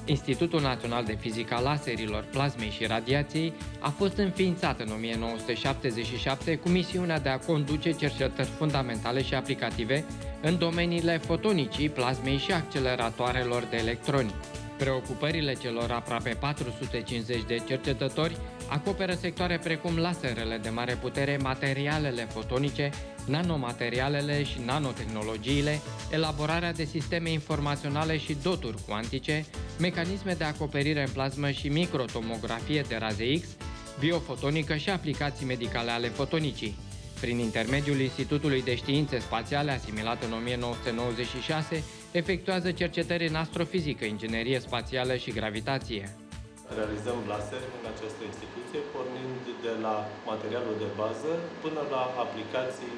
Institutul Național de Fizică a Laserilor, Plasmei și Radiației a fost înființat în 1977 cu misiunea de a conduce cercetări fundamentale și aplicative în domeniile fotonicii, plasmei și acceleratoarelor de electroni. Preocupările celor aproape 450 de cercetători acoperă sectoare precum laserele de mare putere, materialele fotonice, nanomaterialele și nanotehnologiile, elaborarea de sisteme informaționale și doturi cuantice, mecanisme de acoperire în plasmă și microtomografie de raze X, biofotonică și aplicații medicale ale fotonicii. Prin intermediul Institutului de Științe Spațiale, asimilat în 1996, efectuează cercetări în astrofizică, inginerie spațială și gravitație. Realizăm laser în această instituție, pornind de la materialul de bază până la aplicații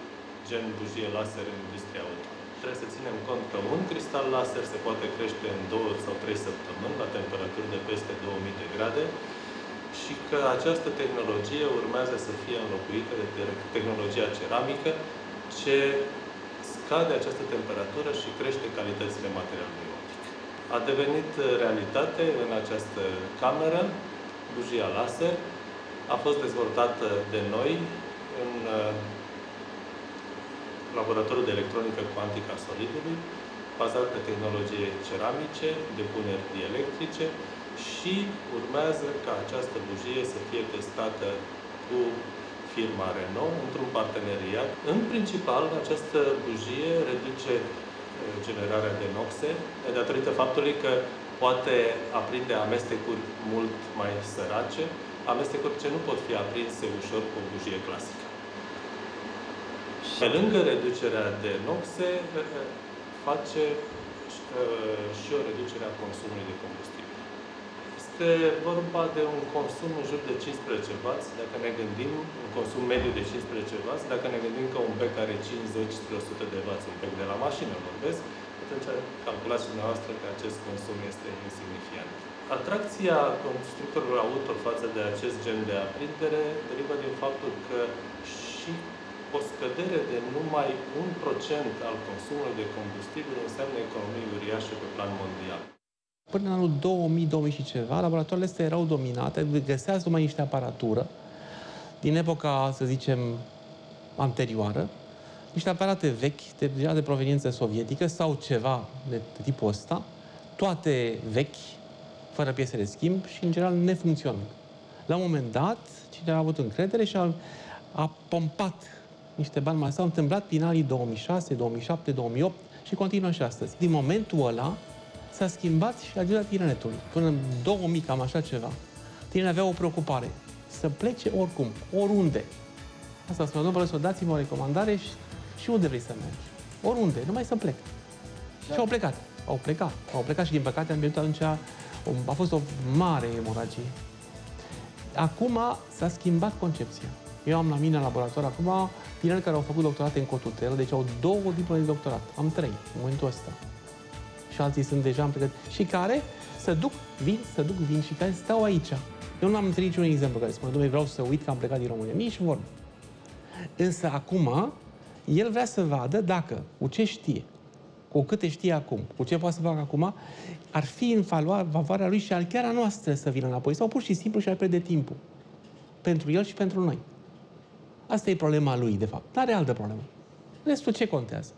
gen bujie laser în industria auto. Trebuie să ținem cont că un cristal laser se poate crește în 2 sau 3 săptămâni la temperaturi de peste 2000 de grade și că această tehnologie urmează să fie înlocuită de tehnologia ceramică, ce scade această temperatură și crește calitățile materialului optic. A devenit realitate în această cameră bujia laser. A fost dezvoltată de noi în laboratorul de electronică cuantică a solidului, bazat pe tehnologie ceramice, depuneri dielectrice și urmează ca această bujie să fie testată cu firma Renault într-un parteneriat. În principal, această bujie reduce generarea de noxe, datorită faptului că poate aprinde amestecuri mult mai sărace, amestecuri ce nu pot fi aprinse ușor cu o bujie clasică. Pe lângă reducerea de noxe, face și o reducere a consumului de combustibil. Este vorba de un consum în jur de 15 W, dacă ne gândim, un consum mediu de 15 W, dacă ne gândim că un bec are 50 spre 100 de W, un bec de la mașină vorbesc, atunci calculați dumneavoastră că acest consum este insignifiant. Atracția constructorilor auto față de acest gen de aprindere derivă din faptul că și o scădere de numai 1% al consumului de combustibil înseamnă economii uriașe pe plan mondial. Până în anul 2000 și ceva, laboratoarele astea erau dominate, găseați numai niște aparatură din epoca, să zicem, anterioară, niște aparate vechi, deja de proveniență sovietică sau ceva de tipul ăsta, toate vechi, fără piese de schimb și, în general, nefuncționând. La un moment dat, cine a avut încredere și a pompat niște bani mai. S-au întâmplat prin anii 2006, 2007, 2008 și continuă și astăzi. Din momentul ăla s-a schimbat și agenda tineretului. Până în 2000, cam așa ceva, tinerii aveau o preocupare. Să plece oricum, oriunde. Asta spune, domnule, să dați-mi o recomandare și unde vrei să mergi. Oriunde, numai să plec. Și au plecat. Au plecat și, din păcate, am venit atunci, a fost o mare emoragie. Acum s-a schimbat concepția. Eu am la mine în laborator acum tineri care au făcut doctorate în cotutel, deci au 2 diplome de doctorat. Am 3 în momentul ăsta. Și alții sunt deja în pregătire. Și care se duc, vin și care stau aici. Eu nu am întâlnit niciun exemplu care spune, dom'le, vreau să uit că am plecat din România. Nici vorbă. Însă acum, el vrea să vadă dacă, cu ce știe, cu câte știe acum, cu ce poate să facă acum, ar fi în favoarea lui și al chiar a noastră să vină înapoi. Sau pur și simplu și ar pierde timpul. Pentru el și pentru noi. Asta e problema lui, de fapt. N-are altă problemă. Restul ce contează?